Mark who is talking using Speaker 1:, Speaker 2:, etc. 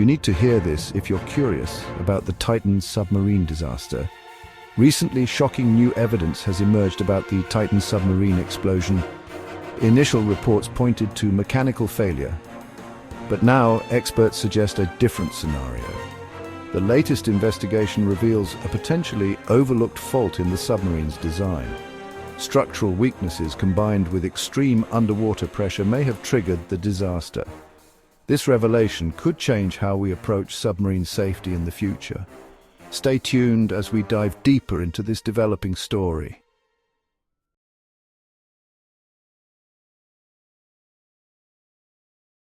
Speaker 1: You need to hear this if you're curious about the Titan submarine disaster. Recently, shocking new evidence has emerged about the Titan submarine explosion. Initial reports pointed to mechanical failure, but now experts suggest a different scenario. The latest investigation reveals a potentially overlooked fault in the submarine's design. Structural weaknesses combined with extreme underwater pressure may have triggered the disaster. This revelation could change how we approach submarine safety in the future. Stay tuned as we dive deeper into this developing story.